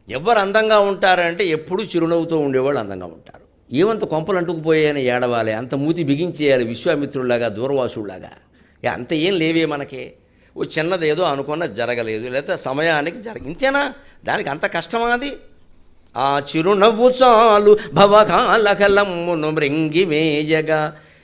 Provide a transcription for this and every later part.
ఎవరు అందంగా ఉంటారంటే ఎప్పుడూ చిరునవ్వుతో ఉండేవాళ్ళు అందంగా ఉంటారు. ఏమంత కొంపలు అంటుకుపోయాయని ఏడవాలి, అంత మూతి బిగించేయాలి విశ్వామిత్రుడిలాగా దూర్వాసుడిలాగా. అంత ఏం లేవే మనకి. ఓ చిన్నది ఏదో అనుకున్న జరగలేదు, లేకపోతే సమయానికి ఇంతేనా? దానికి అంత కష్టమా అది? ఆ చిరునవ్వు చాలు భవకాలకలమ్మును మృంగివేయగా.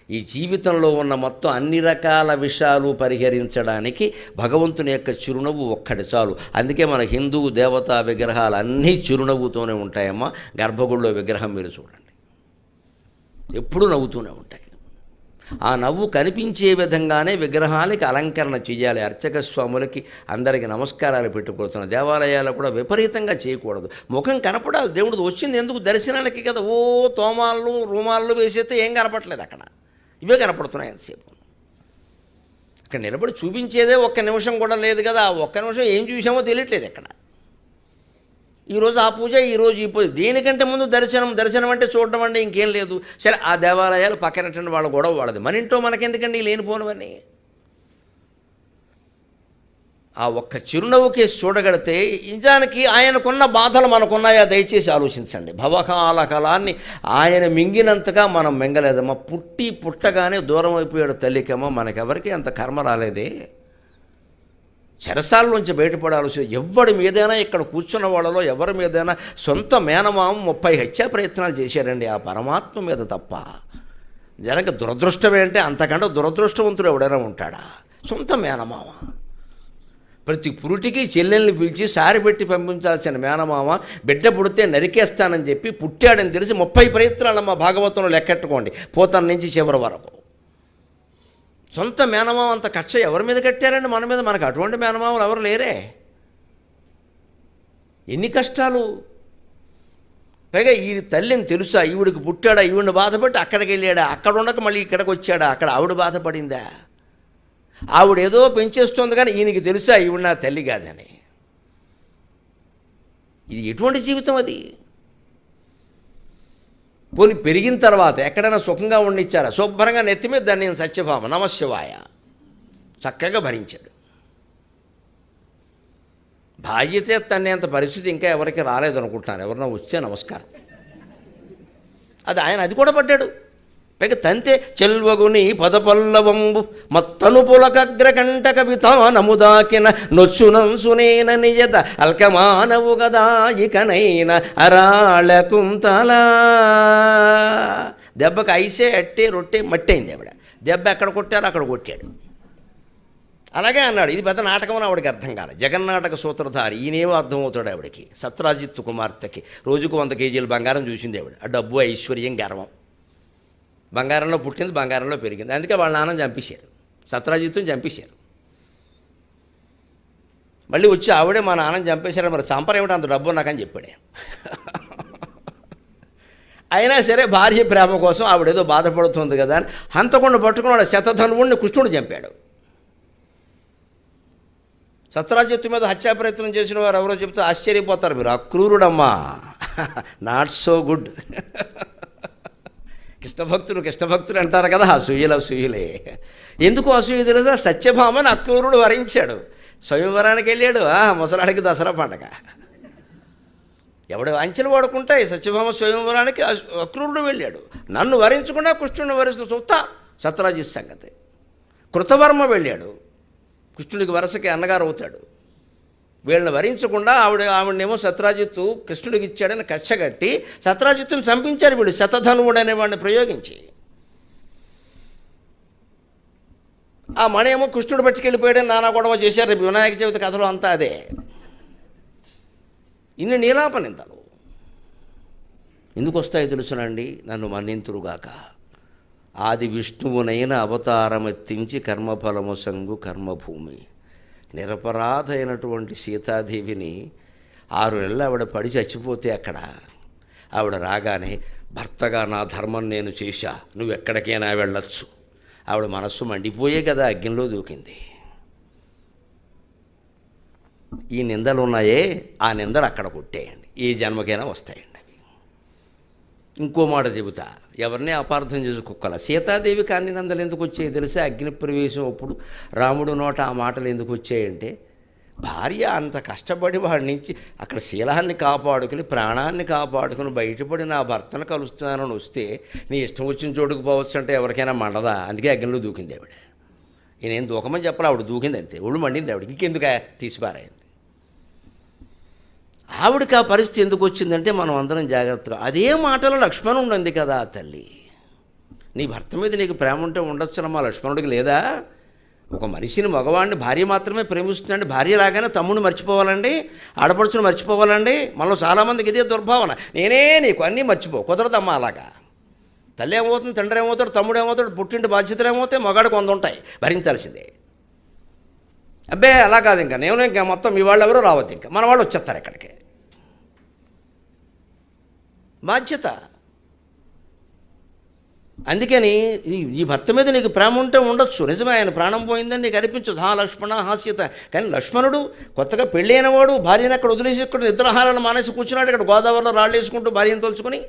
ఈ జీవితంలో ఉన్న మొత్తం అన్ని రకాల విషయాలు పరిహరించడానికి భగవంతుని యొక్క చిరునవ్వు ఒక్కటి చాలు. అందుకే మన హిందూ దేవతా విగ్రహాలు అన్నీ చిరునవ్వుతోనే ఉంటాయమ్మా. గర్భగుడిలో విగ్రహం మీరు చూడండి, ఎప్పుడూ నవ్వుతూనే ఉంటాయి. ఆ నవ్వు కనిపించే విధంగానే విగ్రహానికి అలంకరణ చేయాలి. అర్చక స్వాములకి అందరికీ నమస్కారాలు పెట్టుకోవచ్చు. దేవాలయాలు కూడా విపరీతంగా చేయకూడదు. ముఖం కనపడాలి. దేవుడు వచ్చింది ఎందుకు? దర్శనానికి కదా. ఓ తోమాళ్ళు రూమాళ్ళు వేసేస్తే ఏం కనపడలేదు అక్కడ, ఇవే కనపడుతున్నాయి ఎంతసేపు. ఇక్కడ నిలబడి చూపించేదే ఒక్క నిమిషం కూడా లేదు కదా. ఆ ఒక్క నిమిషం ఏం చూసామో తెలియట్లేదు ఇక్కడ. ఈరోజు ఆ పూజ, ఈరోజు ఈ పూజ. దేనికంటే ముందు దర్శనం అంటే చూడడం అంటే ఇంకేం లేదు. సరే, ఆ దేవాలయాలు పక్కనటువంటి వాళ్ళ గొడవ వాళ్ళది. మన ఇంట్లో మనకెందుకండి లేనిపోనివన్నీ? ఆ ఒక్క చిరునవ్వు కేసు చూడగలితే నిజానికి ఆయనకున్న బాధలు మనకున్నాయా? దయచేసి ఆలోచించండి. భవకాల కలాన్ని ఆయన మింగినంతగా మనం మింగలేదమ్మా. పుట్టగానే దూరం అయిపోయాడు తల్లికమ్మ. మనకెవరికి అంత కర్మ రాలేదే. చెరసాలలోంచి బయటపడాల్సి ఎవడి మీదైనా, ఇక్కడ కూర్చున్న వాళ్ళలో ఎవరి మీదైనా సొంత మేనమామ 30 హత్యా ప్రయత్నాలు చేశారండి ఆ పరమాత్మ మీద తప్ప. జనక దురదృష్టమే అంటే అంతకంటే దురదృష్టవంతుడు ఎవడైనా ఉంటాడా? సొంత మేనమామ. ప్రతి పురుటికి చెల్లెల్ని పిలిచి సారి పెట్టి పంపించాల్సిన మేనమామ బిడ్డ పుడితే నరికేస్తానని చెప్పి పుట్టాడని తెలిసి 30 ప్రయత్నాలమ్మ భాగవతంలో లెక్కెట్టుకోండి, పోతన నుంచి చివరి వరకు. సొంత మేనమామ అంత కక్ష ఎవరి మీద కట్టారండి? మన మీద. మనకు అటువంటి మేనమామలు ఎవరు లేరే. ఎన్ని కష్టాలు. పైగా ఈ తల్లిని తెలుసా? ఈవిడికి పుట్టాడా? ఈవిడిని బాధపడి అక్కడికి వెళ్ళాడా? అక్కడ ఉండక మళ్ళీ ఇక్కడికి వచ్చాడా? అక్కడ ఆవిడ బాధపడిందా? ఆవిడ ఏదో పెంచేస్తుంది, కానీ ఈయనకి తెలుసా ఈవిడ నా తల్లి కాదని? ఇది ఎటువంటి జీవితం అది? పోని పెరిగిన తర్వాత ఎక్కడైనా సుఖంగా ఉండిచ్చారా? శుభ్రంగా నెత్తి మీద దాన్ని సత్యభామ నమశివాయ చక్కగా భరించాడు. భార్యతే తన్నేంత పరిస్థితి ఇంకా ఎవరికి రాలేదనుకుంటున్నాను. ఎవరన్నా వస్తే నమస్కారం. అది కూడా పడ్డాడు. పైగా తంతే చెల్వగుని పదపల్లవంబు మత్తను పులకగ్రకంఠక వితానముదాకిన నొచ్చునంసునేన నిజత అల్కమానవు గదా ఇకనైన అరాళకుంతలా. దెబ్బకి ఐసే అట్టే రొట్టె మట్టయింది ఆవిడ. దెబ్బ ఎక్కడ కొట్టారో అక్కడ కొట్టాడు. అలాగే అన్నాడు. ఇది పెద్ద నాటకం అని ఆవిడకి అర్థం కాలేదు. జగన్నాటక సూత్రధారి ఈయనేమో అర్థమవుతాడు ఆవిడకి. సత్రాజిత్తు కుమార్తెకి రోజుకు 100 కేజీలు బంగారం చూసింది ఆవిడ. ఆ డబ్బు, ఐశ్వర్యం, గర్వం. బంగారంలో పుట్టింది, బంగారంలో పెరిగింది. అందుకే వాళ్ళ నాన్నని చంపేశారు, సత్రాజిత్తుని చంపేశారు. మళ్ళీ వచ్చి ఆవిడే మా నాన్నని చంపేశారు. మరి చంపరేమిటి అంత డబ్బు నాకని చెప్పాడే. అయినా సరే భార్య ప్రేమ కోసం ఆవిడేదో బాధపడుతుంది కదా అని హంతకుండా పట్టుకున్నాడు. శతధనువుణ్ణి కృష్ణుడు చంపాడు. సత్రాజిత్తు మీద హత్యా ప్రయత్నం చేసిన వారు ఎవరో చెప్తే ఆశ్చర్యపోతారు మీరు. అక్రూరుడమ్మా, నాట్ సో గుడ్. కృష్ణభక్తులు అంటారు కదా, అసూయలే. ఎందుకు అసూయ తెలుసా? సత్యభామని అక్రూరుడు వరించాడు. స్వయంవరానికి వెళ్ళాడు. ముసలాడికి దసరా పండగ. ఎవడు అంచెలు వాడుకుంటాయి. సత్యభామ స్వయంవరానికి అక్రూరుడు వెళ్ళాడు. నన్ను వరించకుండా కృష్ణుడిని వరిస్తూ చూస్తా సత్రాజిత్ సంగతి. కృతవర్మ వెళ్ళాడు. కృష్ణుడికి వరసకి అన్నగారు అవుతాడు. వీళ్ళని వరించకుండా ఆవిడనేమో సత్రాజిత్తు కృష్ణుడికి ఇచ్చాడని కచ్చగట్టి సత్రాజిత్తుని చంపించారు వీడు, శతధనువుడు అనేవాడిని ప్రయోగించి. ఆ మణేమో కృష్ణుడు పట్టుకెళ్ళిపోయాడని నానా గొడవ చేశారు. వినాయక చవితి కథలో అంతా అదే. ఇన్ని నీలాపనింతలు ఎందుకు వస్తాయి తెలుసునండి? నన్ను మన్నింతురుగాక. ఆది విష్ణువునైన అవతారమెత్తించి కర్మఫలము సంగు కర్మభూమి. నిరపరాధైనటువంటి సీతాదేవిని 6 నెలలు ఆవిడ పడి చచ్చిపోతే అక్కడ ఆవిడ రాగానే భర్తగా నా ధర్మం నేను చేశా, నువ్వు ఎక్కడికైనా వెళ్ళొచ్చు. ఆవిడ మనస్సు మండిపోయే కదా అగ్నిలో దూకింది. ఈ నిందలు ఉన్నాయే, ఆ నిందలు అక్కడ కొట్టేయండి, ఏ జన్మకైనా వస్తాయండి అవి. ఇంకో మాట చెబుతా, ఎవరిని అపార్థం చేసుకోగల. సీతాదేవి కాని నిందలు ఎందుకు వచ్చాయి తెలిసే? అగ్ని ప్రవేశం అప్పుడు రాముడు నోట ఆ మాటలు ఎందుకు వచ్చాయంటే, భార్య అంత కష్టపడి వాడి నుంచి అక్కడ శీలాన్ని కాపాడుకుని ప్రాణాన్ని కాపాడుకుని బయటపడి నా భర్తను కలుస్తున్నానని వస్తే నీ ఇష్టం వచ్చిన చోటుకు పోవచ్చు అంటే ఎవరికైనా మండదా? అందుకే అగ్నిలో దూకింది ఆవిడ. ఈయనేం దూకమని చెప్పాలి, ఆవిడ దూకింది అంతే. ఒళ్ళు మండింది ఆవిడ, ఇంకెందుకు తీసిపారైంది. ఆవిడకి ఆ పరిస్థితి ఎందుకు వచ్చిందంటే మనం అందరం జాగ్రత్తగా అదే మాటలో లక్ష్మణుడు అంది కదా, తల్లి నీ భర్త మీద నీకు ప్రేమ ఉంటే ఉండొచ్చునమ్మా, లక్ష్మణుడికి లేదా? ఒక మనిషిని మగవాడిని భార్య మాత్రమే ప్రేమిస్తుందండి. భార్య రాగానే తమ్ముడిని మర్చిపోవాలండి, ఆడపడుచుని మర్చిపోవాలండి. మనలో చాలామందికి ఇదే దుర్భావన, నేనే నీకు అన్నీ మర్చిపో. కుదరదమ్మా అలాగా. తల్లి ఏమవుతుంది, తండ్రి ఏమవుతాడు, తమ్ముడు ఏమవుతాడు, పుట్టింటి బాధ్యతలు ఏమవుతాయి, మగాడికి 100 ఉంటాయి, భరించాల్సిందే. అబ్బే అలా కాదు, ఇంకా నేను ఇంకా మొత్తం మీ వాళ్ళు ఎవరో రావద్దు, ఇంకా మన వాళ్ళు వచ్చేస్తారు ఇక్కడికి. బాధ్యత. అందుకని ఈ భర్త మీద నీకు ప్రేమ ఉంటే ఉండొచ్చు, నిజమే, ఆయన ప్రాణం పోయిందని నీకు అనిపించదు. లక్ష్మణ హాస్యత. కానీ లక్ష్మణుడు కొత్తగా పెళ్ళైనవాడు భార్యను అక్కడ వదిలేసి ఇక్కడ నిద్రాహారాలను మానేసి కూర్చున్నాడు. ఇక్కడ గోదావరిలో రాళ్ళు వేసుకుంటూ భార్యను తలుచుకుని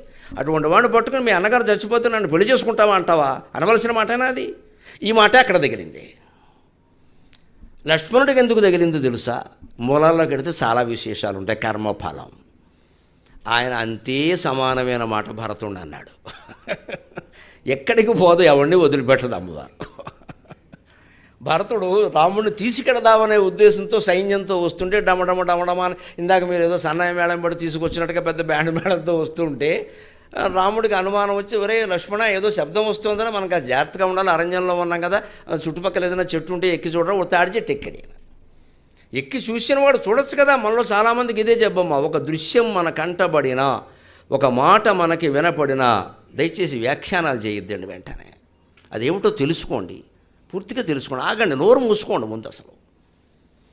అటువంటి వాడిని పట్టుకుని మీ అన్నగారు చచ్చిపోతే నన్ను పెళ్లి చేసుకుంటావా అంటావా? అనవలసిన మాటేనా అది? ఈ మాట అక్కడ తగిలింది. లక్ష్మణుడికి ఎందుకు తగిలిందో తెలుసా? మూలాల్లోకి వెడితే చాలా విశేషాలు ఉంటాయి. కర్మఫలం. ఆయన అంతే సమానమైన మాట భరతుడు అన్నాడు. ఎక్కడికి పోదు, ఎవరిని వదిలిపెట్టదు అమ్మవారు. భరతుడు రాముడిని తీసుకెడదామనే ఉద్దేశంతో సైన్యంతో వస్తుంటే డమడమ డమడమా ఇందాక మీరు ఏదో సన్నాయి మేళం పడి తీసుకొచ్చినట్టుగా పెద్ద బ్యాండ్ మేళంతో వస్తుంటే రాముడికి అనుమానం వచ్చి, ఒరే లక్ష్మణ ఏదో శబ్దం వస్తుందని మనకు జాగ్రత్తగా ఉండాలి, అరణ్యంలో ఉన్నాం కదా, చుట్టుపక్కల ఏదైనా చెట్టు ఉంటే ఎక్కి చూడడం, ఒక తాడి చెట్టు ఎక్కడి. ఎక్కి చూసిన వాడు చూడొచ్చు కదా. మనలో చాలామందికి ఇదే చెప్పమ్మా, ఒక దృశ్యం మన కంటబడినా, ఒక మాట మనకి వినపడినా దయచేసి వ్యాఖ్యానాలు చేయొద్దండి వెంటనే. అదేమిటో తెలుసుకోండి, పూర్తిగా తెలుసుకోండి. ఆగండి, నోరు మూసుకోండి ముందు. అసలు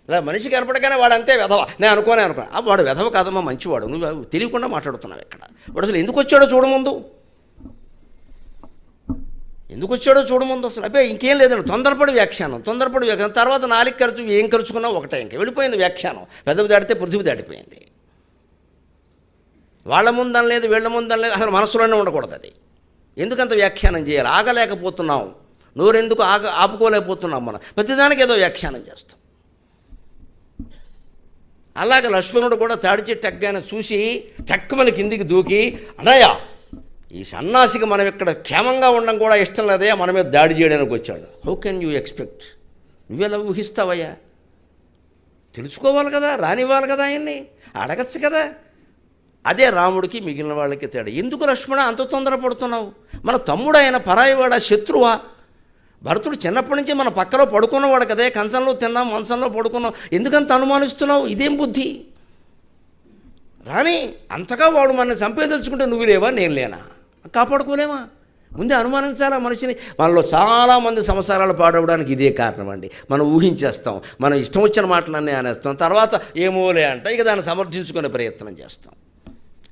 ఇలా మనిషి కనపడగానే వాడు అంతే వెధవ, నేను అనుకోనే వాడు వెధవ కాదమ్మా, మంచివాడు, నువ్వు తెలియకుండా మాట్లాడుతున్నావు. ఎక్కడ వాడు అసలు ఎందుకు వచ్చాడో చూడముందు, ఎందుకు వచ్చాడో చూడముందు. అసలు అబ్బే ఇంకేం లేదండి, తొందరపడి వ్యాఖ్యానం తర్వాత 4 ఖర్చు ఏం ఖర్చుకున్నా ఒకటే, ఇంకా వెళ్ళిపోయింది వ్యాఖ్యానం. పెదవి దాటితే పృథివీ దాటిపోయింది. వాళ్ళ ముందని లేదు, వీళ్ళ ముందని లేదు, అసలు మనసులోనే ఉండకూడదు అది. ఎందుకంత వ్యాఖ్యానం చేయాలి? ఆగలేకపోతున్నాం, నోరెందుకు ఆపుకోలేకపోతున్నాం. మనం ప్రతిదానికి ఏదో వ్యాఖ్యానం చేస్తాం. అలాగే లక్ష్మణుడు కూడా తాడి చెట్టు ఎక్కగానే చూసి టక్కుమని కిందికి దూకి, అన్నయ్య ఈ సన్నాసికి మనం ఇక్కడ క్షేమంగా ఉండడం కూడా ఇష్టం లేదయ్యా, మన మీద దాడి చేయడానికి వచ్చాడు. How can you expect? నువ్వెలా ఊహిస్తావయ్యా? తెలుసుకోవాలి కదా, రానివ్వాలి కదా, ఆయన్ని అడగచ్చు కదా. అదే రాముడికి మిగిలిన వాళ్ళకి తేడా. ఎందుకు లక్ష్మణ అంత తొందరపడుతున్నావు? మన తమ్ముడు ఆయన పరాయివాడా, శత్రువా? భరతుడు చిన్నప్పటి నుంచి మన పక్కలో పడుకున్నవాడు కదే, కంచంలో తిన్నాం, మంచంలో పడుకున్నాం, ఎందుకంత అనుమానిస్తున్నావు? ఇదేం బుద్ధి? రాని అంతగా వాడు మనల్ని చంపేదలుచుకుంటే నువ్వు లేవా, నేను లేనా? కాపాడుకోలేమా? ముందే అనుమానించాలా మనిషిని. మనలో చాలామంది సంసారాలు పాడవడానికి ఇదే కారణం అండి. మనం ఊహించేస్తాం, మనం ఇష్టం వచ్చిన మాటలన్నీ అనేస్తాం, తర్వాత ఏమోలే అంట, ఇక దాన్ని సమర్థించుకునే ప్రయత్నం చేస్తాం.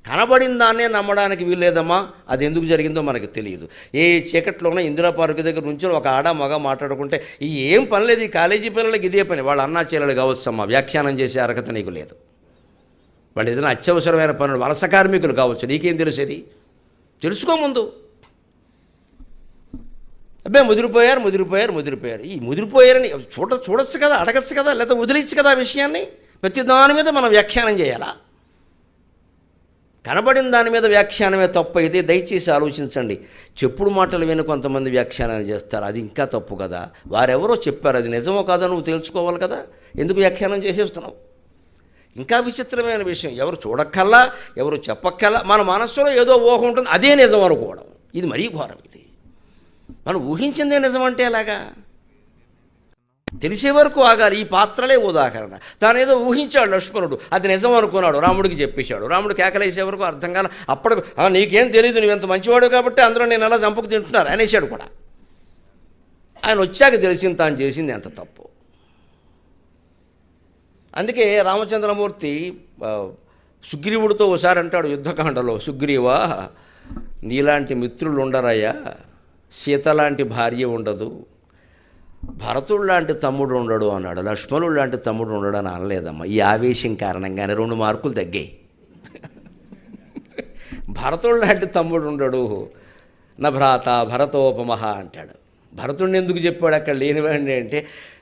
కనబడిన దాన్నే నమ్మడానికి వీల్లేదమ్మా. అది ఎందుకు జరిగిందో మనకు తెలియదు. ఏ చీకట్లోనే ఇందిరా పార్కు దగ్గర నుంచి ఒక ఆడ మగ మాట్లాడుకుంటే ఈ ఏం పని లేదు, ఈ కాలేజీ పిల్లలకి ఇదే పని. వాళ్ళ అన్నా చెల్లెలు కావచ్చమ్మా, వ్యాఖ్యానం చేసే అర్హత నీకు లేదు. వాళ్ళు ఏదైనా అత్యవసరమైన పనులు, వలస కార్మికులు కావచ్చు, నీకేం తెలిసేది? తెలుసుకో ముందు. అబ్బే ముదిరిపోయారు. ఈ ముదిరిపోయారని చూడొచ్చు కదా, అడగచ్చు కదా, లేదా వదిలేచ్చు కదా ఆ విషయాన్ని. ప్రతి దాని మీద మనం వ్యాఖ్యానం చేయాలా? కనబడిన దాని మీద వ్యాఖ్యానమే తప్పు అయితే దయచేసి ఆలోచించండి. చెప్పుడు మాటలు విని కొంతమంది వ్యాఖ్యానాలు చేస్తారు, అది ఇంకా తప్పు కదా. వారెవరో చెప్పారు, అది నిజమో కాదో నువ్వు తెలుసుకోవాలి కదా, ఎందుకు వ్యాఖ్యానం చేసేస్తున్నావు? ఇంకా విచిత్రమైన విషయం, ఎవరు చూడక్కల్లా, ఎవరు చెప్పక్కల్లా, మన మనస్సులో ఏదో ఊహ ఉంటుంది, అదే నిజం అనుకోవడం. ఇది మరీ ఘోరం. ఇది మనం ఊహించిందే నిజం అంటే ఎలాగా? తెలిసే వరకు ఆగాలి. ఈ పాత్రలే ఉదాహరణ. తానేదో ఊహించాడు లక్ష్మణుడు, అది నిజం అనుకున్నాడు, రాముడికి చెప్పేశాడు. రాముడు కేకలేసే వరకు అర్థం కాల. అప్పుడు నీకేం తెలియదు, నువ్వెంత మంచివాడు కాబట్టి అందరూ నేను ఎలా చంపుకు తింటున్నారు అనేసాడు కూడా. ఆయన వచ్చాక తెలిసింది తాను చేసింది ఎంత తప్పు. అందుకే రామచంద్రమూర్తి సుగ్రీవుడితో ఒకసారి అంటాడు యుద్ధకాండలో, సుగ్రీవా నీలాంటి మిత్రులు ఉండరయ్యా, సీత లాంటి భార్య ఉండదు, భరతుడు లాంటి తమ్ముడు ఉండడు అన్నాడు. లక్ష్మణుడు లాంటి తమ్ముడు ఉండడు అని అనలేదమ్మా. ఈ ఆవేశం కారణంగానే 2 మార్కులు తగ్గాయి. భరతుడు లాంటి తమ్ముడు ఉండడు, నా భ్రాత భరతోపమహ అంటాడు. భరతుడిని ఎందుకు చెప్పాడు అక్కడ లేనివాడిని అంటే,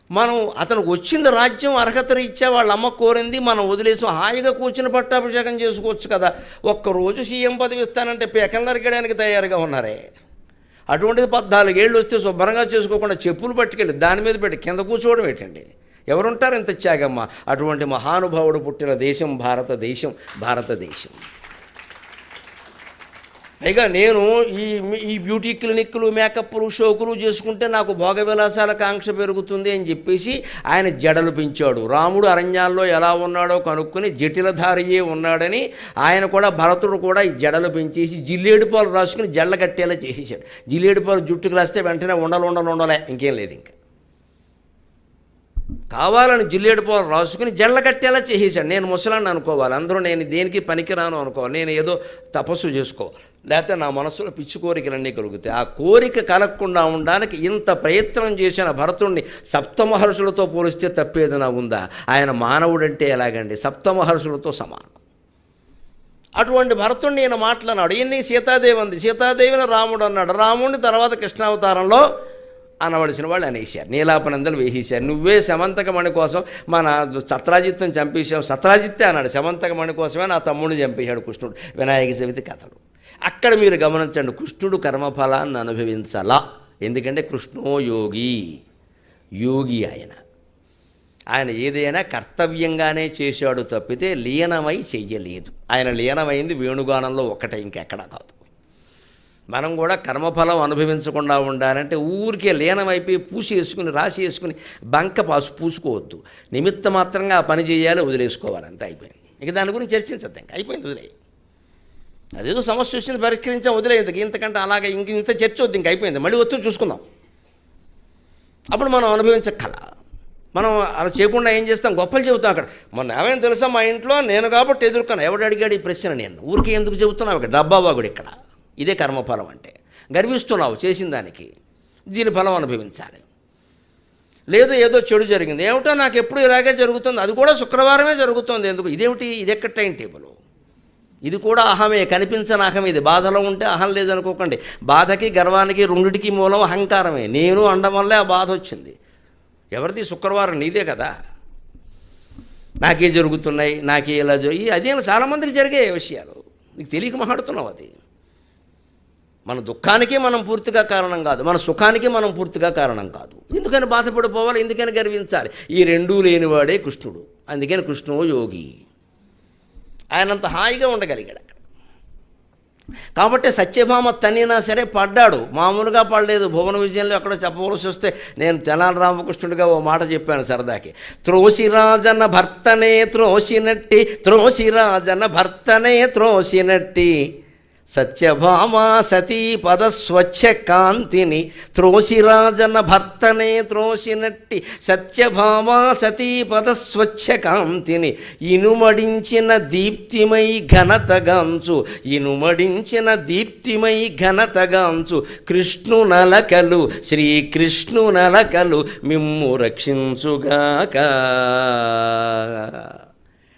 మనం అతనికి వచ్చింది రాజ్యం అర్హత రీత్యా వాళ్ళ అమ్మ కోరింది, మనం వదిలేసి హాయిగా కూర్చుని పట్టాభిషేకం చేసుకోవచ్చు కదా. ఒక్కరోజు సీఎం పదవి ఇస్తానంటే పేకలు నరికేయడానికి తయారుగా ఉన్నారే. అటువంటిది 14 ఏళ్ళు వస్తే శుభ్రంగా చేసుకోకుండా చెప్పులు పట్టుకెళ్ళి దాని మీద పెట్టి కింద కూర్చోవడం ఏంటండి? ఎవరుంటారు ఇంత త్యాగమ్మ? అటువంటి మహానుభావుడు పుట్టిన దేశం భారతదేశం. పైగా నేను ఈ బ్యూటీ క్లినిక్లు, మేకప్లు, షోకులు చేసుకుంటే నాకు భోగ విలాసాల కాంక్ష పెరుగుతుంది అని చెప్పేసి ఆయన జడలు పెంచాడు. రాముడు అరణ్యాల్లో ఎలా ఉన్నాడో కనుక్కొని జటిలధారియే ఉన్నాడని ఆయన కూడా, భరతుడు కూడా ఈ జడలు పెంచేసి జిల్లేడుపాలు రాసుకుని జళ్ళ కట్టేలా చేసేసాడు. జిల్లేడుపాలు జుట్టుకు రాస్తే వెంటనే ఉండలే, ఇంకేం లేదు. ఇంకా కావాలని జిల్లేడుపాలు రాసుకుని జళ్ళ కట్టేలా చేసేసాడు. నేను ముసలాన్ని అనుకోవాలి, అందరూ నేను దేనికి పనికిరాను అనుకోవాలి, నేను ఏదో తపస్సు చేసుకోవాలి, లేకపోతే నా మనసులో పిచ్చి కోరికలన్నీ కలుగుతాయి. ఆ కోరిక కలగకుండా ఉండడానికి ఇంత ప్రయత్నం చేసిన భరతుడిని సప్తమహర్షులతో పోలిస్తే తప్పేదైనా ఉందా? ఆయన మానవుడంటే ఎలాగండి? సప్తమహర్షులతో సమానం. అటువంటి భరతుడిని ఈయన మాట్లాడినాడు. ఈయన్ని సీతాదేవి అంది, సీతాదేవిని రాముడు అన్నాడు, రాముడిని తర్వాత కృష్ణావతారంలో అనవలసిన వాళ్ళు అనేసారు, నీలాపనందలు వేసేశారు. నువ్వే శమంతకమణి కోసం మన సత్రాజిత్తుని చంపేశావు, సత్రాజిత్తే అన్నాడు, శమంతకమణి కోసమే నా తమ్ముడిని చంపేశాడు కృష్ణుడు. వినాయక చవితి కథలు. అక్కడ మీరు గమనించండి, కృష్ణుడు కర్మఫలాన్ని అనుభవించాలా. ఎందుకంటే కృష్ణో యోగి ఆయన ఏదైనా కర్తవ్యంగానే చేశాడు తప్పితే లీనమై చెయ్యలేదు. ఆయన లీనమైంది వేణుగానంలో ఒకటే, ఇంకెక్కడా కాదు. మనం కూడా కర్మఫలం అనుభవించకుండా ఉండాలంటే ఊరికే లీనమైపోయి రాసి వేసుకుని బంక పూసుకోవద్దు. నిమిత్త మాత్రంగా ఆ పని చేయాలి, వదిలేసుకోవాలి, అంతే, అయిపోయింది. ఇక దాని గురించి చర్చించద్దు, ఇంకా అయిపోయింది, వదిలే. అదేదో సమస్య వచ్చింది పరిష్కరించాం, వదిలేదు. ఇంతకంటే అలాగే ఇంత చర్చ వద్దు, ఇంక అయిపోయింది. మళ్ళీ వచ్చి చూసుకుందాం. అప్పుడు మనం అనుభవించక్కల. మనం అలా చేయకుండా ఏం చేస్తాం? గొప్పలు చెబుతాం. అక్కడ మొన్న ఏమైనా తెలుసా, మా ఇంట్లో నేను కాబట్టి ఎదుర్కొన్నాను. ఎవడు అడిగాడు ఈ ప్రశ్న? నేను ఊరికి ఎందుకు చెబుతున్నావు? ఇక్కడ డబ్బావాగుడు. ఇక్కడ ఇదే కర్మఫలం అంటే. గర్విస్తున్నావు చేసిన దానికి, దీని ఫలం అనుభవించాలి. లేదు ఏదో చెడు జరిగింది, ఏమిటో నాకు ఎప్పుడు ఇలాగే జరుగుతుంది, అది కూడా శుక్రవారమే జరుగుతుంది, ఎందుకు? ఇదేమిటి? ఇది ఎక్కడ టైం టేబుల్? ఇది కూడా అహమే, కనిపించని అహం. ఇది బాధలో ఉంటే అహం లేదనుకోకండి. బాధకి గర్వానికి రెండిటికి మూలం అహంకారమే. నేను అనడం వల్లే ఆ బాధ వచ్చింది. ఎవరిది? శుక్రవారం నీదే కదా. నాకే జరుగుతున్నాయి, నాకే ఇలా అదేం చాలామందికి జరిగే విషయాలు, నీకు తెలియక మాట్లాడుతున్నావు. అది మన దుఃఖానికి మనం పూర్తిగా కారణం కాదు, మన సుఖానికి మనం పూర్తిగా కారణం కాదు. ఎందుకని బాధపడిపోవాలి? ఎందుకని గర్వించాలి? ఈ రెండూ లేనివాడే కృష్ణుడు. అందుకని కృష్ణో యోగి. ఆయనంత హాయిగా ఉండగలిగాడు అక్కడ. కాబట్టి సత్యభామ తన్నినా సరే పడ్డాడు, మామూలుగా పడలేదు. భువన విజయంలో ఎక్కడో చెప్పవలసి వస్తే నేను తెనాలి రామకృష్ణుడిగా ఓ మాట చెప్పాను సరదాకి. త్రోసిరాజన భర్తనే త్రోసినట్టి, త్రోసిరాజన భర్తనే త్రోసినట్టి, సత్యభామా సతీ పద స్వచ్ఛ కాంతిని, త్రోసిరాజన భర్తనే త్రోసినట్టి, సత్యభామా సతీ పద స్వచ్ఛ కాంతిని, ఇనుమడించిన దీప్తిమై ఘనతగాంచు, ఇనుమడించిన దీప్తిమై ఘనతగాంచు, కృష్ణునలకలు శ్రీకృష్ణునలకలు మిమ్ము రక్షించుగాక.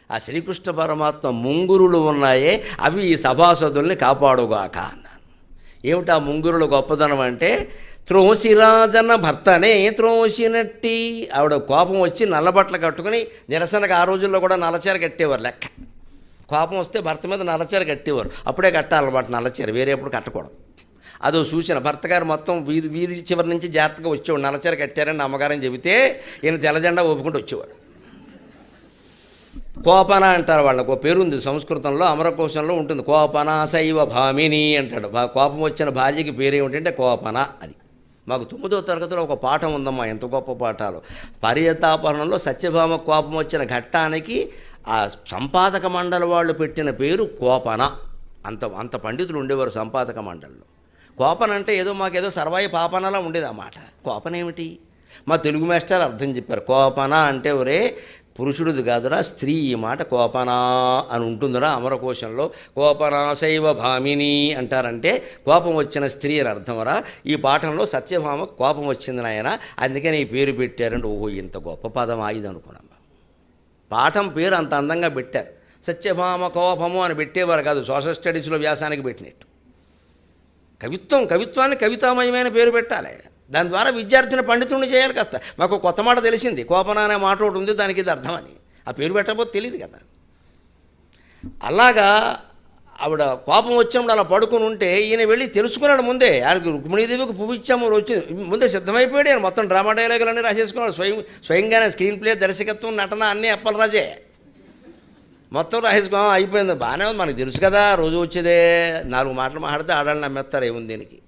ఆ శ్రీకృష్ణ పరమాత్మ ముంగురులు ఉన్నాయే, అవి ఈ సభాసదుల్ని కాపాడుగాక అన్నాను. ఏమిటా ముంగురుల గొప్పదనం అంటే, త్రోసిరాజన భర్తనే త్రోసినట్టి. ఆవిడ కోపం వచ్చి నల్లబట్టలు కట్టుకుని నిరసనకు, ఆ రోజుల్లో కూడా నల్లచీర కట్టేవారు లెక్క. కోపం వస్తే భర్త మీద నల్లచీర కట్టేవారు. అప్పుడే కట్టాలన్నమాట నల్లచీర, వేరే ఎప్పుడు కట్టకూడదు. అదో సూచన. భర్త గారు మొత్తం వీధి చివరి నుంచి జాగ్రత్తగా వచ్చేవాడు. నల్లచీర కట్టారని అమ్మగారని చెబితే ఈయన తెల్లజెండా ఒప్పుకుంటూ వచ్చేవాడు. కోపన అంటారు, వాళ్ళకు పేరు ఉంది సంస్కృతంలో, అమరకోశంలో ఉంటుంది. కోపన శైవ భామిని అంటాడు. కోపం వచ్చిన భార్యకి పేరు ఏమిటంటే కోపన. అది మాకు 9వ తరగతిలో ఒక పాఠం ఉందమ్మా, ఎంత గొప్ప పాఠాలు. పర్యతాపహరణంలో సత్యభామ కోపం వచ్చిన ఘట్టానికి ఆ సంపాదక మండలి వాళ్ళు పెట్టిన పేరు కోపన. అంత పండితులు ఉండేవారు సంపాదక మండలిలో. కోపన అంటే ఏదో మాకేదో సర్వాయి పాపనలా ఉండేది ఆ మాట. కోపన ఏమిటి? మా తెలుగు మాస్టర్ అర్థం చెప్పారు. కోపన అంటే ఒరే పురుషుడిది కాదురా, స్త్రీ. ఈ మాట కోపనా అని ఉంటుందిరా అమరకోశంలో. కోపనా శైవ భామిని అంటారంటే కోపం వచ్చిన స్త్రీ అని అర్థమరా. ఈ పాఠంలో సత్యభామ కోపం వచ్చింది నాయన, అందుకని ఈ పేరు పెట్టారంటే, ఓహో ఇంత గొప్ప పదం ఆయుధం అనుకున్నాం. పాఠం పేరు అంత అందంగా పెట్టారు. సత్యభామ కోపము అని పెట్టేవారు కాదు, సోషల్ స్టడీస్లో వ్యాసానికి పెట్టినట్టు. కవిత్వాన్ని కవితామయమైన పేరు పెట్టాలి. దాని ద్వారా విద్యార్థిని పండితుడిని చేయాలి. కాస్త మాకు కొత్త మాట తెలిసింది, కోపన అనే మాట ఒకటి ఉంది, దానికి ఇది అర్థమని. ఆ పేరు పెట్టకపోతే తెలియదు కదా. అలాగా ఆవిడ కోపం వచ్చినప్పుడు అలా పడుకుని ఉంటే ఈయన వెళ్ళి తెలుసుకున్నాడు ముందే. ఆయనకు రుక్మిణీదేవికి పువ్వు ఇచ్చాము వచ్చి ముందే సిద్ధమైపోయాడు. ఆయన మొత్తం డ్రామా డైలాగులన్నీ రాసేసుకున్నాడు. స్వయంగానే స్క్రీన్ ప్లే, దర్శకత్వం, నటన అన్నీ అప్పలరాజే మొత్తం రాసేసుకో. అయిపోయింది, బాగానే ఉంది, మనకు తెలుసు కదా, రోజు వచ్చేదే, 4 మాటలు మాట్లాడితే ఆడాలని నమ్మేస్తారు, ఏముంది దీనికి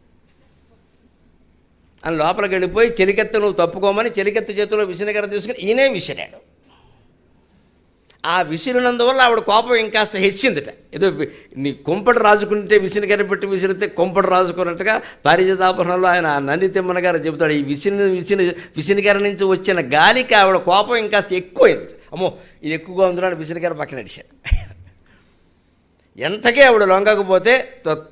అని లోపలికి వెళ్ళిపోయి చెలికెత్త నువ్వు తప్పుకోమని చెలికెత్త చేతిలో విసినకర తీసుకుని ఈయనే విసిరాడు. ఆ విసిరినందువల్ల ఆవిడ కోపం ఇంకాస్త హెచ్చిందిట. ఏదో నీ కొంపటి రాజుకుంటే విసినకర పెట్టి విసిరితే కొంపటి రాజుకున్నట్టుగా పారిజాతాపహరణలో ఆయన నందితిమ్మన గారు చెబుతాడు. ఈ విసినకర నుంచి వచ్చిన గాలికి ఆవిడ కోపం ఇంకాస్త ఎక్కువైంది. అమ్మో ఇది ఎక్కువగా ఉందని విసినకర పక్కన నడిచాడు. ఎంతకే ఆవిడ లొంగకపోతే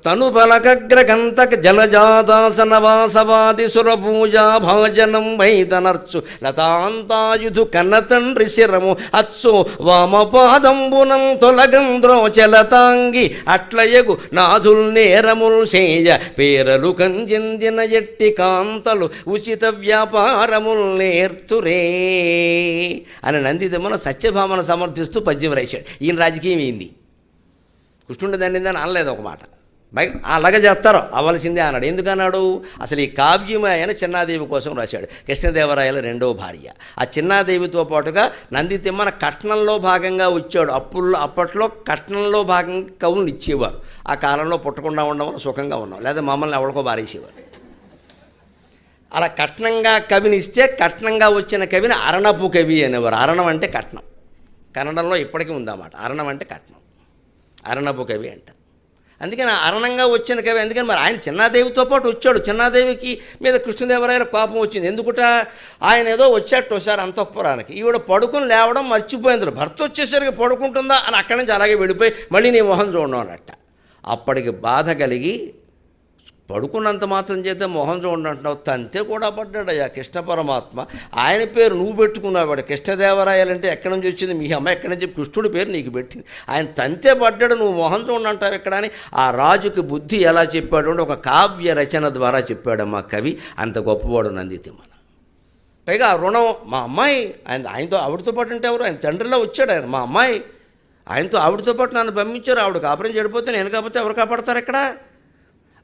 తను పలకగ్రగంతక జలజాదాసనవాసవాది సురపూజా భాజనం వైతనర్చు లతాంతాయుధు కన్నతండ్రి శిరము అచ్చు వామపాదంబునం తొలగంద్రోచలతాంగి అట్లయగు నాథుల్ నేరముల్ సేయ పేరలు కంచెందిన ఎట్టి కాంతలు ఉచిత వ్యాపారముల్ నేర్తురే అని నందిదమ్మన సత్యభామను సమర్థిస్తూ పద్యం రాశాడు. ఈయన రాజకీయం ఏంది, కృష్ణుడి దండిందని అనలేదు ఒక మాట. అలాగే చేస్తారో అవ్వాల్సిందే అన్నాడు. ఎందుకన్నాడు, అసలు ఈ కావ్యమే ఆయన చిన్నాదేవి కోసం రాశాడు. కృష్ణదేవరాయల 2వ భార్య. ఆ చిన్నాదేవితో పాటుగా నందితిమ్మన కట్నంలో భాగంగా వచ్చాడు. అప్పట్లో కట్నంలో భాగంగా కవులను ఇచ్చేవారు. ఆ కాలంలో పుట్టకుండా ఉండడం వల్ల సుఖంగా ఉన్నాం, లేదా మమ్మల్ని ఎవరికో బారేసేవారు. అలా కట్నంగా కవిని ఇస్తే కట్నంగా వచ్చిన కవిని అరణపు కవి అనేవారు. అరణం అంటే కట్నం, కన్నడంలో ఇప్పటికీ ఉందన్నమాట. అరణం అంటే కట్నం, అరణపు కవి అంట. అందుకని అరణంగా వచ్చిన కవి. అందుకని మరి ఆయన చిన్నాదేవితో పాటు వచ్చాడు. చిన్నాదేవికి మీద కృష్ణదేవరాయల కోపం వచ్చింది. ఎందుకుట, ఆయన ఏదో వచ్చాడు ఒకసారి అంతఃపురానికి, ఈవిడ పడుకుని లేవడం మర్చిపోయింది. భర్త వచ్చేసరికి పడుకుంటుందా అని అక్కడి నుంచి అలాగే వెళ్ళిపోయి మళ్ళీ నీ మొహం చూడడం అన్నట్ట. అప్పటికి బాధ కలిగి పడుకున్నంత మాత్రం చేస్తే మొహం చూడండి అంటున్నావు, తంతే కూడా పడ్డాడయ్యా కృష్ణ పరమాత్మ. ఆయన పేరు నువ్వు పెట్టుకున్నావాడు. కృష్ణదేవరాయలంటే ఎక్కడి నుంచి వచ్చింది, మీ అమ్మ ఎక్కడి నుంచి కృష్ణుడి పేరు నీకు పెట్టింది. ఆయన తంతే పడ్డాడు, నువ్వు మొహం చూడండి అంటావు ఎక్కడ అని ఆ రాజుకి బుద్ధి ఎలా చెప్పాడు అంటే ఒక కావ్య రచన ద్వారా చెప్పాడమ్మా కవి. అంత గొప్పవాడు నందితిమ్మన. పైగా ఆ రుణం మా అమ్మాయి ఆయనతో ఆవిడతో పాటు అంటే ఎవరు, ఆయన తండ్రిలో వచ్చాడు ఆయన. మా అమ్మాయి ఆయనతో ఆవిడతో పాటు నన్ను పంపించారు, ఆవిడ కాపురం చెడిపోతే నేను కాకపోతే ఎవరు కాపాడతారు ఇక్కడ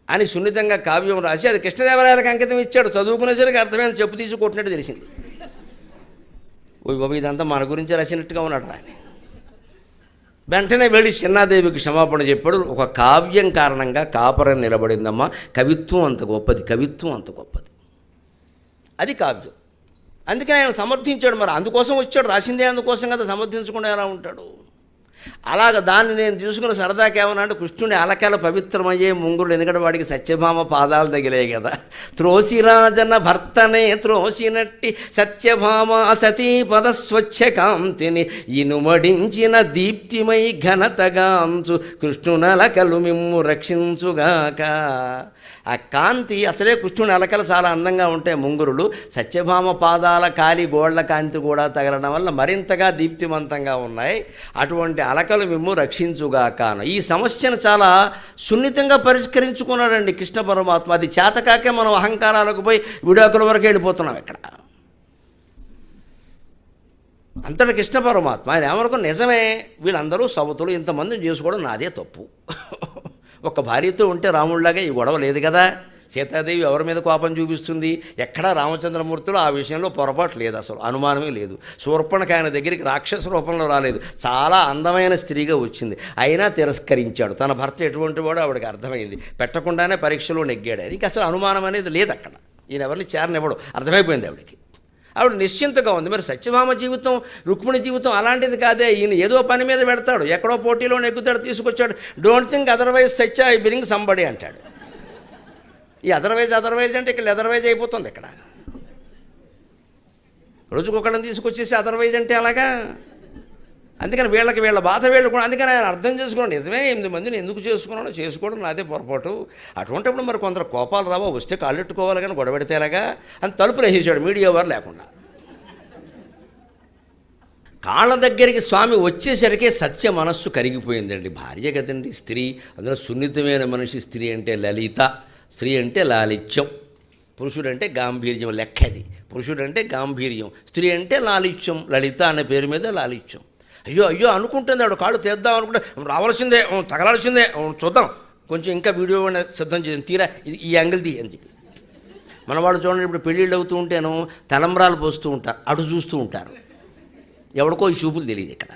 అని సున్నితంగా కావ్యం రాసి అది కృష్ణదేవరాయలకు అంకితం ఇచ్చాడు. చదువుకునేసరికి అర్థమైన చెప్పు తీసి కొట్టినట్టు తెలిసింది. ఓ బాబు ఇదంతా మన గురించి రాసినట్టుగా ఉన్నాడు రాని. వెంటనే వెళ్ళి చిన్నాదేవికి క్షమాపణ చెప్పాడు. ఒక కావ్యం కారణంగా కాపురం నిలబడిందమ్మా. కవిత్వం అంత గొప్పది, కవిత్వం అంత గొప్పది, అది కావ్యం. అందుకని ఆయన సమర్థించాడు. మరి అందుకోసం వచ్చాడు, రాసిందే అందుకోసం కదా, సమర్థించకుండా ఎలా ఉంటాడు. అలాగ దాన్ని నేను చూసుకున్న సరదాకి ఏమన్నా అంటే కృష్ణుని అలకల పవిత్రమయ్యే ముంగురుడు. ఎందుకంటే వాడికి సత్యభామ పాదాలు తగిలాయి కదా. త్రోసిరాజన భర్తనే త్రోసినట్టి సత్యభామ సతీ పద స్వచ్ఛ కాంతిని ఇనుమడించిన దీప్తిమై ఘనతగాంచు కృష్ణునలకలు మిమ్ము రక్షించుగాక. ఆ కాంతి అసలే కృష్ణుని అలకలు చాలా అందంగా ఉంటాయి ముంగురులు. సత్యభామ పాదాల కాలి గోళ్ల కాంతి కూడా తగలడం వల్ల మరింతగా దీప్తిమంతంగా ఉన్నాయి. అటువంటి అలకలు మిమ్ము రక్షించుగాక. ఈ సమస్యను చాలా సున్నితంగా పరిష్కరించుకున్నాడండి కృష్ణ పరమాత్మ. అది చేతకాకే మనం అహంకారాలకు పోయి విడాకుల వరకు వెళ్ళిపోతున్నాం ఇక్కడ. అంతటి కృష్ణ పరమాత్మ ఆయన ఏమనుకో నిజమే, వీళ్ళందరూ సవతులు, ఇంతమందిని చేసుకోవడం నాదే తప్పు. ఒక భార్యతో ఉంటే రాముడిలాగా ఈ గొడవ లేదు కదా. సీతాదేవి ఎవరి మీద కోపం చూపిస్తుంది, ఎక్కడా రామచంద్రమూర్తిలో ఆ విషయంలో పొరపాటు లేదు, అసలు అనుమానమే లేదు. శూర్పణఖ ఆయన దగ్గరికి రాక్షస రూపంలో రాలేదు, చాలా అందమైన స్త్రీగా వచ్చింది. అయినా తిరస్కరించాడు. తన భర్త ఎటువంటి వాడో ఆవిడకి అర్థమైంది. పెట్టకుండానే పరీక్షలో నెగ్గాడు. ఇంకా అసలు అనుమానం అనేది లేదు అక్కడ. ఈయన ఎవరిని చేరనివ్వడు, అర్థమైపోయింది ఆవిడకి. ఆవిడ నిశ్చింతగా ఉంది. మరి సత్యభామ జీవితం, రుక్మిణి జీవితం అలాంటిది కాదే. ఈయన ఏదో పని మీద పెడతాడు, ఎక్కడో పోటీలో నెగ్గుతాడు, తీసుకొచ్చాడు. Don't think otherwise Satya I bring somebody అంటాడు. ఈ అదర్వైజ్ అంటే ఇక్కడ అదర్వైజ్ అయిపోతుంది. ఇక్కడ రోజుకొకళ్ళని తీసుకొచ్చేసి అదర్వైజ్ అంటే అలాగా. అందుకని వీళ్ళ బాధ వీళ్ళు కూడా. అందుకని ఆయన అర్థం చేసుకోండి, నిజమే 8 మందిని ఎందుకు చేసుకున్నాడో చేసుకోవడం నాదే పొరపాటు. అటువంటిప్పుడు మరి కొందరు కోపాలు రావా, వస్తే కాళ్ళెట్టుకోవాలి కానీ గొడవ పెడితే ఎలాగా అని తలుపులు వేసేసాడు మీడియా వారు లేకుండా. కాళ్ళ దగ్గరికి స్వామి వచ్చేసరికి సత్య మనస్సు కరిగిపోయిందండి. భార్య కదండి స్త్రీ, అందులో సున్నితమైన మనిషి. స్త్రీ అంటే లలిత, స్త్రీ అంటే లాలిత్యం. పురుషుడంటే గాంభీర్యం లెక్క అది. పురుషుడంటే గాంభీర్యం, స్త్రీ అంటే లాలిత్యం. లలిత అనే పేరు మీద లాలిత్యం. అయ్యో అయ్యో అనుకుంటుంది ఆవిడ, కాళ్ళు తీద్దాం అనుకుంటే రావాల్సిందే, తగలాల్సిందే, చూద్దాం కొంచెం ఇంకా వీడియో సిద్ధం చేసి తీరా ఇది ఈ యాంగిల్ తీ అని చెప్పి. మన వాళ్ళు చూడండి, ఇప్పుడు పెళ్ళిళ్ళు అవుతూ ఉంటేను తలంబ్రాలు పోస్తూ ఉంటారు, అటు చూస్తూ ఉంటారు. ఎవడికో ఈ చూపులు తెలియదు. ఇక్కడ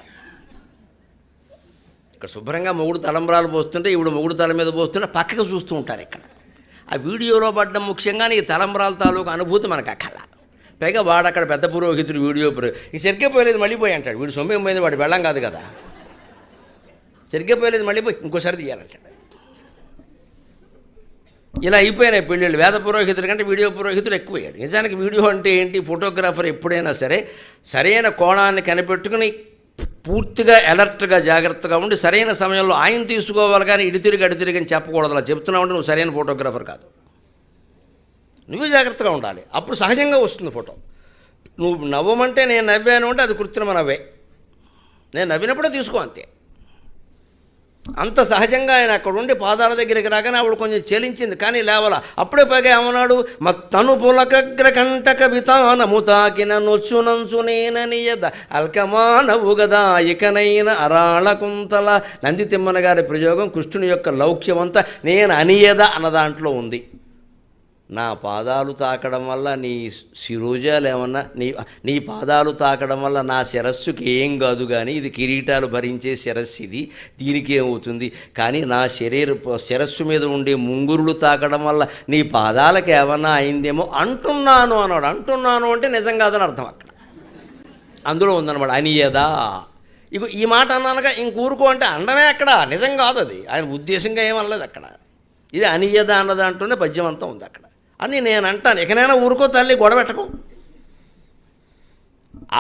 శుభ్రంగా మొగుడు తలంబ్రాలు పోస్తుంటే ఇప్పుడు మొగుడు తల మీద పోస్తుంటే పక్కకు చూస్తూ ఉంటారు. ఇక్కడ ఆ వీడియోలో పడ్డం ముఖ్యంగా ఈ తలంబ్రాల తాలూకు అనుభూతి మనకు అక్కల. పైగా వాడు అక్కడ పెద్ద పురోహితుడు వీడియో ఈ సరిగ్గా పోయలేదు మళ్ళీ పోయి అంటాడు. వీడు సొమ్మేం పోయింది, వాడు వెళ్ళం కాదు కదా, సరిగ్గా పోయలేదు మళ్ళీ పోయి ఇంకోసారి తీయాలంటాడు. ఇలా అయిపోయినాయి పెళ్ళిళ్ళు. వేద పురోహితుడి కంటే వీడియో పురోహితుడు ఎక్కువయ్యాడు. నిజానికి వీడియో అంటే ఏంటి, ఫోటోగ్రాఫర్ ఎప్పుడైనా సరే సరైన కోణాన్ని కనిపెట్టుకుని పూర్తిగా అలర్ట్గా జాగ్రత్తగా ఉండి సరైన సమయంలో ఆయన తీసుకోవాలి, కానీ ఇడితిరిగి అడితిరిగి అని చెప్పకూడదు. అలా చెప్తున్నావు అంటే నువ్వు సరైన ఫోటోగ్రాఫర్ కాదు. నువ్వే జాగ్రత్తగా ఉండాలి, అప్పుడు సహజంగా వస్తుంది ఫోటో. నువ్వు నవ్వమంటే నేను నవ్వాను అంటే అది కృత్రిమ నవ్వే, నేను నవ్వినప్పుడే తీసుకో అంతే. అంత సహజంగా ఆయన అక్కడ ఉండి పాదాల దగ్గరికి రాగానే ఆవిడ కొంచెం చెలించింది, కానీ లేవల. అప్పుడే పైగా ఏమన్నాడు, మత్తను పులకగ్ర కంటక వితానము తాకిన నొచ్చునంచునేననియద అల్కమానవు గదా ఇకనైన అరాళ కుంతల. నంది తిమ్మన గారి ప్రయోగం కృష్ణుని యొక్క లౌక్యమంతా నేను అనియద అన్న దాంట్లో ఉంది. నా పాదాలు తాకడం వల్ల నీ శిరోజాలు ఏమన్నా నీ పాదాలు తాకడం వల్ల నా శిరస్సుకి ఏం కాదు, కానీ ఇది కిరీటాలు భరించే శిరస్సు, ఇది దీనికి ఏమవుతుంది, కానీ నా శిరస్సు మీద ఉండే ముంగురులు తాకడం వల్ల నీ పాదాలకు ఏమన్నా అయిందేమో అంటున్నాను అన్నాడు. అంటున్నాను అంటే నిజం కాదని అర్థం. అక్కడ అందులో ఉందన్నమాట అనియదా. ఇక ఈ మాట అన్నానుగా ఇంకూరుకో అంటే అండమే, అక్కడ నిజం కాదు, అది ఆయన ఉద్దేశంగా ఏమనలేదు. అక్కడ ఇది అనియదా అన్నది అంటూనే పద్యం అంతా ఉంది అక్కడ అని నేను అంటాను. ఎక్కడైనా ఊరుకో తల్లి, గొడవెట్టకు.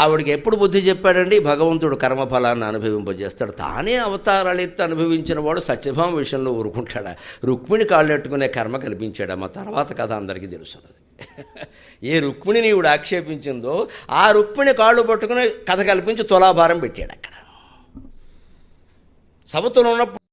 ఆవిడికి ఎప్పుడు బుద్ధి చెప్పాడండి, భగవంతుడు కర్మఫలాన్ని అనుభవింపజేస్తాడు. తానే అవతారాలు ఎత్తి అనుభవించిన వాడు సత్యభామ విషయంలో ఊరుకుంటాడా? రుక్మిణి కాళ్ళెట్టుకునే కర్మ కల్పించాడమ్మా. తర్వాత కథ అందరికీ తెలుస్తున్నది. ఏ రుక్మిణిని ఈవిడ ఆక్షేపించిందో ఆ రుక్మిణి కాళ్ళు పట్టుకుని కథ కల్పించి తులాభారం పెట్టాడు. అక్కడ సభతులు ఉన్నప్పుడు